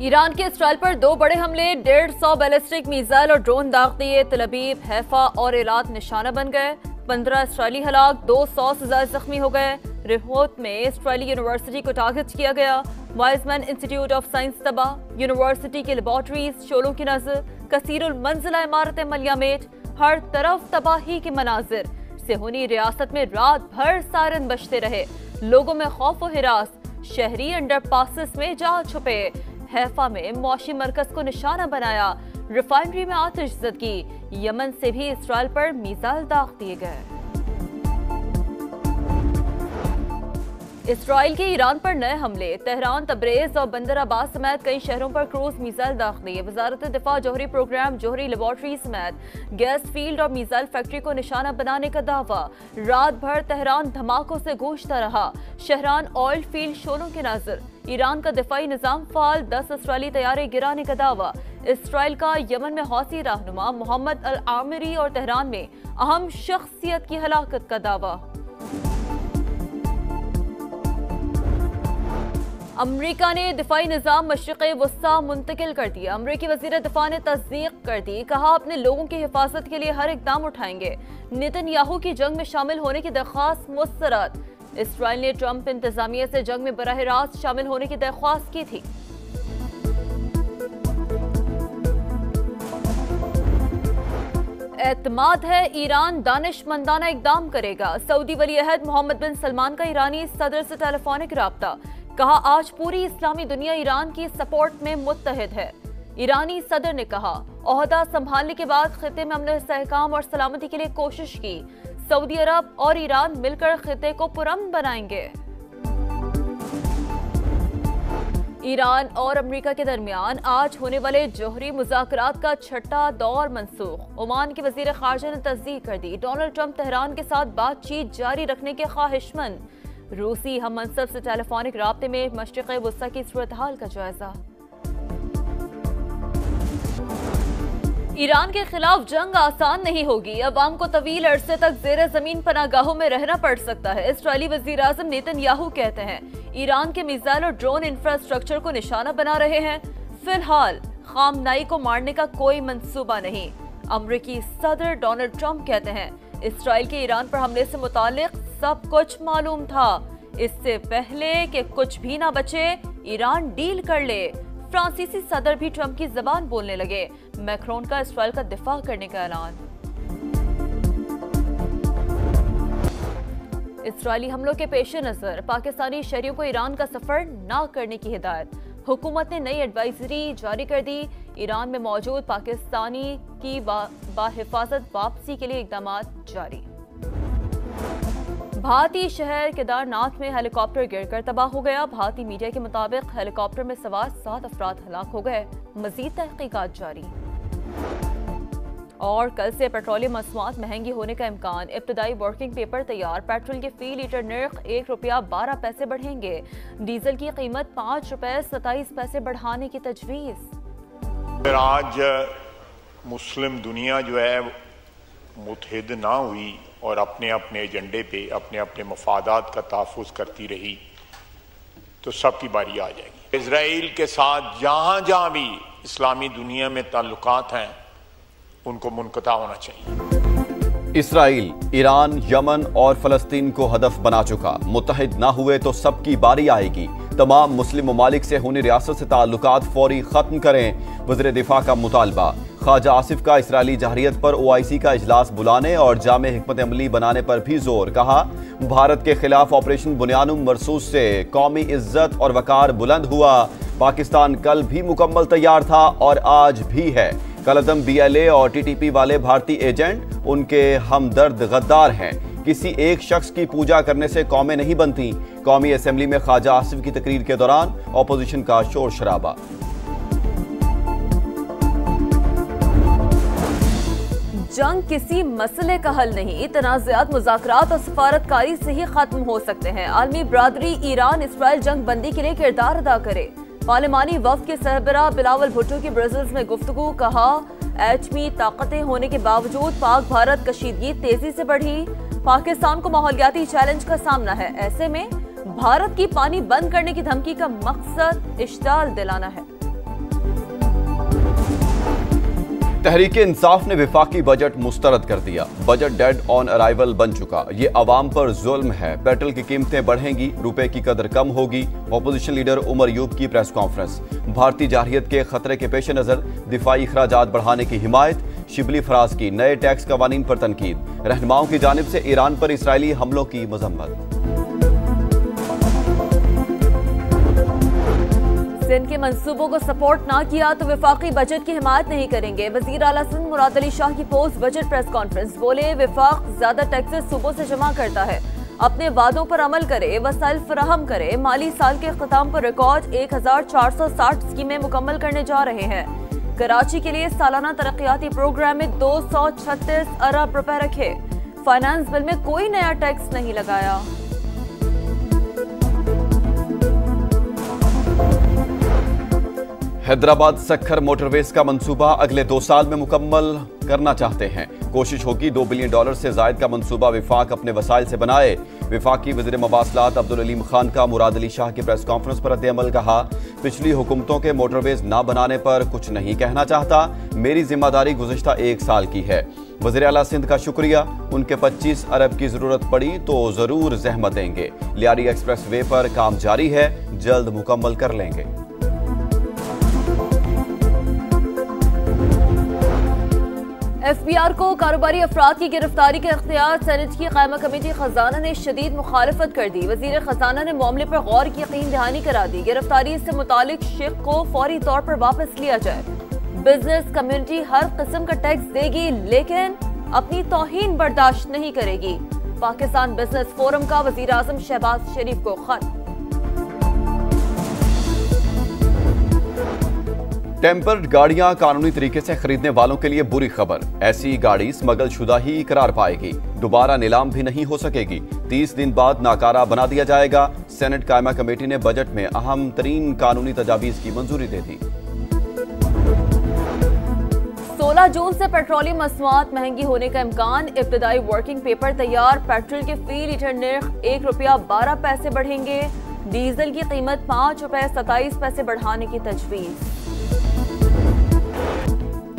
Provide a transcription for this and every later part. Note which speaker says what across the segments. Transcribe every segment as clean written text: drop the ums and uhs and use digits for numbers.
Speaker 1: Iran के Israel पर 2 बड़े हमले, 150 बैलिस्टिक मिसाइल और ड्रोन दाग दिए। तल अवीव, हैफा और एलात निशाना बन गए। 15 इसराइली हलाक, 200 से ज्यादा जख्मी हो गए। रिहोत में इसराइली यूनिवर्सिटी को टारगेट किया गया। वाइजमैन इंस्टीट्यूट ऑफ साइंस तबाह। यूनिवर्सिटी की लेबॉर्ट्रीज शोलों की नजर। कसीरुल मंजिला इमारतें मलियामेट। हर तरफ तबाही के मनाजिर। सेहूनी रियासत में रात भर सायरन बजते रहे। लोगों में खौफ और हिरास। शहरी अंडरपासेस में जा छुपे। हैफा में मौशी मरकज को निशाना बनाया। रिफाइनरी में आतिशज़दगी। यमन से भी इसराइल पर मिसाइल दाग दिए गए। इसराइल के ईरान पर नए हमले। तेहरान, तब्रेज और बंदर अब्बास समेत कई शहरों पर क्रूज मिसाइल दाग दिए। वजारत दिफा जौहरी प्रोग्राम, जौहरी लेबॉर्ट्री समेत गैस फील्ड और मिसाइल फैक्ट्री को निशाना बनाने का दावा। रात भर तेहरान धमाकों से गूंजता रहा। शहरान ऑयल फील्ड शोलों के नजर। ईरान का दिफाई निजाम फाल, 10 इसराइली तैयारे गिराने का दावा। इसराइल का यमन में हौसी रहनुमा मोहम्मद अल आमिरी और तेहरान में अहम शख्सियत की हलाकत का दावा। अमरीका ने दिफाई निजाम मशरिक़ वस्ता मुंतकिल कर दिया। अमरीकी वज़ीर दिफा ने तस्दीक कर दी। कहा अपने लोगों की हिफाजत के लिए हर इक़दाम उठाएंगे। नेतन्याहू की जंग में शामिल होने की दरख्वास्त मुस्तरद। इसराइल ने ट्रंप इंतजामिया से जंग में बराह रास्त शामिल होने की दरख्वास्त की थी। एतमाद है ईरान दानिशमंदाना इक़दाम करेगा। सऊदी वली अहद मोहम्मद बिन सलमान का ईरानी सदर से टेलीफोनिक राब्ता। कहा आज पूरी इस्लामी दुनिया ईरान की सपोर्ट में मुत्तहिद है। ईरानी सदर ने कहा ओहदा संभालने के बाद खिते में अमन, इस्तेहकाम और सलामती के लिए कोशिश की। सऊदी अरब और ईरान मिलकर खिते को पुरअमन बनाएंगे। ईरान और अमेरिका के दरमियान आज होने वाले जौहरी मुज़ाकरात का 6ठा दौर मनसूख। ओमान के वज़ीर ख़ारजा ने तस्दीक कर दी। डोनाल्ड ट्रंप तेहरान के साथ बातचीत जारी रखने के ख्वाहिशमंद। रूसी हम मनसब से टेलीफोनिक राब्ते में मशरिक़ वस्ता की सूरत हाल का जायजा। ईरान के खिलाफ जंग आसान नहीं होगी। अवाम को तवील अरसे तक जेर जमीन पनागाहों में रहना पड़ सकता है। इसराइली वज़ीर आज़म नेतन्याहू कहते हैं ईरान के मिसाइल और ड्रोन इंफ्रास्ट्रक्चर को निशाना बना रहे हैं। फिलहाल खामनाई को मारने का कोई मंसूबा नहीं। अमरीकी सदर डोनाल्ड ट्रंप कहते हैं इसराइल के ईरान पर हमले से मुतालिक सब कुछ मालूम था। इससे पहले कि कुछ भी ना बचे ईरान डील कर ले। फ्रांसीसी सदर भी ट्रंप की जबान बोलने लगे। मैक्रोन का इसराइल का दिफा करने का ऐलान। इसराइली हमलों के पेश नजर पाकिस्तानी शहरियों को ईरान का सफर न करने की हिदायत। हुकूमत ने नई एडवाइजरी जारी कर दी। ईरान में मौजूद पाकिस्तानी की बाहिफाजत वापसी के लिए इकदाम जारी। भारतीय शहर केदारनाथ में हेलीकॉप्टर गिरकर तबाह हो गया। भारतीय मीडिया के मुताबिक हेलीकॉप्टर में सवार 7 अफराद हलाक हो गए। मजीद तहकीकात जारी। और कल से पेट्रोलियम मसनूआत महंगी होने का इम्कान। इब्तदाई वर्किंग पेपर तैयार। पेट्रोल के फी लीटर नर्ख ₹1.12 बढ़ेंगे। डीजल की कीमत ₹5.27 बढ़ाने की तजवीज़।
Speaker 2: आज मुस्लिम दुनिया जो है मुत्तहिद ना हुई और अपने अपने एजेंडे पे अपने अपने मफादात का तहफ़्फ़ुज़ करती रही तो सबकी बारी आ जाएगी। इजराइल के साथ जहाँ जहाँ भी इस्लामी दुनिया में ताल्लुकात हैं उनको मुनक़ता होना चाहिए।
Speaker 3: इसराइल, ईरान, यमन और फ़लस्तीन को हदफ बना चुका। मुत्तहिद ना हुए तो सबकी बारी आएगी। तमाम मुस्लिम ममालिक से होनी रियासत से ताल्लुकात फौरी ख़त्म करें। वज़ीर दिफा का मुतालबा। ख्वाजा आसिफ का इसराइली जहरियत पर OIC का इजलास बुलाने और जामे हिकमत अमली बनाने पर भी जोर। कहा भारत के खिलाफ ऑपरेशन बुनियानुम मरसूस से कौमी इज्जत और वकार बुलंद हुआ। पाकिस्तान कल भी मुकम्मल तैयार था और आज भी है। कलअदम BLA और TTP वाले भारतीय एजेंट उनके हमदर्द गद्दार हैं। किसी एक शख्स की पूजा करने से कौमें नहीं बनती। कौमी असेंबली में ख्वाजा आसिफ की तकरीर के दौरान अपोजिशन का शोर शराबा।
Speaker 1: जंग किसी मसले का हल नहीं। तनाज़ात मुज़ाकरात और सफारतकारी से ही खत्म हो सकते हैं। आलमी बरादरी ईरान इसराइल जंग बंदी के लिए किरदार अदा करे। पार्लिमानी वफ़द के सरबराह बिलावल भुट्टो की ब्रसेल्स में गुफ्तगू। कहा एटमी ताकतें होने के बावजूद पाक भारत कशीदगी तेजी से बढ़ी। पाकिस्तान को माहौलियाती चैलेंज का सामना है। ऐसे में भारत की पानी बंद करने की धमकी का मकसद इश्ताल दिलाना है।
Speaker 3: तहरीके इंसाफ ने विफाकी बजट मुस्तरद कर दिया। बजट डेड ऑन अराइवल बन चुका। ये अवाम पर जुल्म है। पेट्रोल की कीमतें बढ़ेंगी, रुपए की कदर कम होगी। अपोजिशन लीडर उमर यूब की प्रेस कॉन्फ्रेंस। भारतीय जारहियत के खतरे के पेश नजर दिफाई अखराजात बढ़ाने की हिमायत। शिबली फराज की नए टैक्स कवानीन पर तनकीद। रहनुमाओं की जानिब से ईरान पर इसराइली हमलों की मजम्मत।
Speaker 1: सिंध के मंसूबों को सपोर्ट ना किया तो विफाकी बजट की हिमायत नहीं करेंगे। वजीर आला सिंध मुराद अली शाह की पोस्ट बजट प्रेस कॉन्फ्रेंस। बोले, विफाक ज्यादा टैक्सेस सूबों से जमा करता है, अपने वादों पर अमल करे, वसाइल फराहम करे। माली साल के अख्ताम पर रिकॉर्ड 1460 स्कीमें मुकम्मल करने जा रहे हैं। कराची के लिए सालाना तरक्याती प्रोग्राम में 236 अरब रुपए रखे। फाइनेंस बिल में कोई नया टैक्स नहीं लगाया।
Speaker 3: हैदराबाद सक्खर मोटरवेज का मंसूबा अगले 2 साल में मुकम्मल करना चाहते हैं। कोशिश होगी $2 बिलियन से जायद का मंसूबा विफाक अपने वसाइल से बनाए। विफाकी वज़ीर मवासलात अब्दुल अलीम खान का मुराद अली शाह की प्रेस कॉन्फ्रेंस पर रद्द-ए-अमल। कहा, पिछली हुकूमतों के मोटरवेज ना बनाने पर कुछ नहीं कहना चाहता। मेरी जिम्मेदारी गुज़िश्ता 1 साल की है। वज़ीर आला सिंध का शुक्रिया। उनके 25 अरब की जरूरत पड़ी तो जरूर जहमत देंगे। लियारी एक्सप्रेस वे पर काम जारी है, जल्द मुकम्मल कर लेंगे।
Speaker 1: FBR को कारोबारी अफराद की गिरफ्तारी के इख्तियार सेनेट की कायमा कमेटी खजाना ने शदीद मुखालफत कर दी। वजीर खजाना ने मामले पर गौर की यकीन दहानी करा दी। गिरफ्तारी से मुतालिक शेख को फौरी तौर पर वापस लिया जाए। बिजनेस कम्युनिटी हर किस्म का टैक्स देगी, लेकिन अपनी तौहीन बर्दाश्त नहीं करेगी। पाकिस्तान बिजनेस फोरम का वजीर आजम शहबाज शरीफ को खत।
Speaker 3: टेम्पर्ड गाड़ियां कानूनी तरीके से खरीदने वालों के लिए बुरी खबर। ऐसी गाड़ी स्मगल शुदा ही करार पाएगी, दोबारा नीलाम भी नहीं हो सकेगी। 30 दिन बाद नाकारा बना दिया जाएगा। सेनेट कायमा कमेटी ने बजट में अहम तरीन कानूनी तजावीज की मंजूरी दे दी।
Speaker 1: 16 जून से पेट्रोलियम मसनूआत महंगी होने का इम्कान। इब्तदाई वर्किंग पेपर तैयार। पेट्रोल के फी लीटर निर्ख ₹1.12 बढ़ेंगे। डीजल की कीमत ₹5.27 बढ़ाने की तजवीज।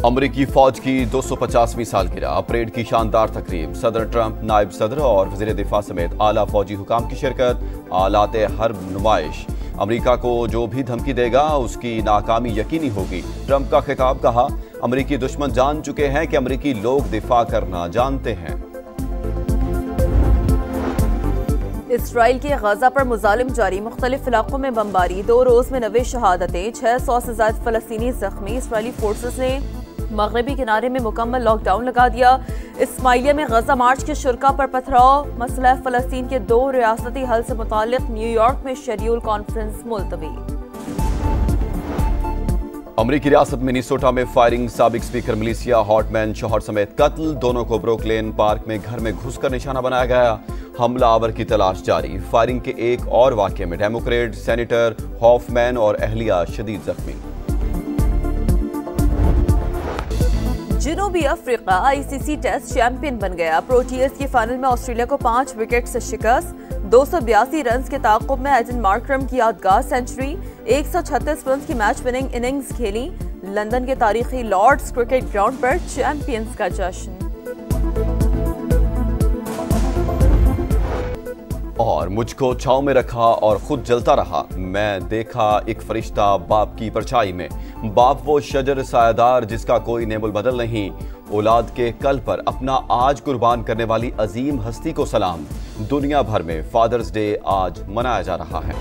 Speaker 3: अमरीकी फौज की 250वीं सालगिरह, परेड की शानदार तकरीब। सदर ट्रंप, नायब सदर और वज़ीर दिफा समेत आला फौजी हुकाम की शिरकत। आलात हर्ब नुमाइश। अमरीका को जो भी धमकी देगा उसकी नाकामी यकीनी होगी। ट्रंप का खिताब। कहा, अमरीकी दुश्मन जान चुके हैं कि अमरीकी लोग दिफा करना जानते हैं।
Speaker 1: इसराइल के गजा पर मुजालिम जारी। मुख्तलिफ इलाकों में बमबारी। 2 रोज में 90 शहादतें। 600 से ज्यादा फलस्तीनी जख्मी। इसराइली फोर्सेस ने मगरबी किनारे में मुकम्मल लॉकडाउन लगा दिया। इस्माइलिया में गजा मार्च के शुरका पर पथराव। मसला फलस्तीन के 2 रियासती हल से मुताल्लिक न्यूयॉर्क में शेड्यूल कॉन्फ्रेंस मुलतवी।
Speaker 3: अमरीकी रियासत मिनेसोटा में फायरिंग। साबिक स्पीकर मलेशिया हॉटमैन शौहर समेत कत्ल। दोनों को ब्रुकलिन पार्क में घर में घुसकर निशाना बनाया गया। हमलावर की तलाश जारी। फायरिंग के एक और वाकये में डेमोक्रेट सेनेटर हॉफमैन और अहलिया शदीद जख्मी।
Speaker 1: जनूबी अफ्रीका ICC टेस्ट चैंपियन बन गया। प्रोटीयर्स की फाइनल में ऑस्ट्रेलिया को 5 विकेट से शिकस्त। 282 रन के ताक़ुब में एडन मार्करम की यादगार सेंचुरी। 136 रन की मैच विनिंग इनिंग्स खेली। लंदन के तारीखी लॉर्ड्स क्रिकेट ग्राउंड पर चैंपियंस का जश्न।
Speaker 3: और मुझको छांव में रखा और खुद जलता रहा। मैं देखा एक फरिश्ता बाप की परछाई में। बाप वो शजर सायादार जिसका कोई नेमुल बदल नहीं। औलाद के कल पर अपना आज कुर्बान करने वाली अजीम हस्ती को सलाम। दुनिया भर में फादर्स डे आज मनाया जा रहा है।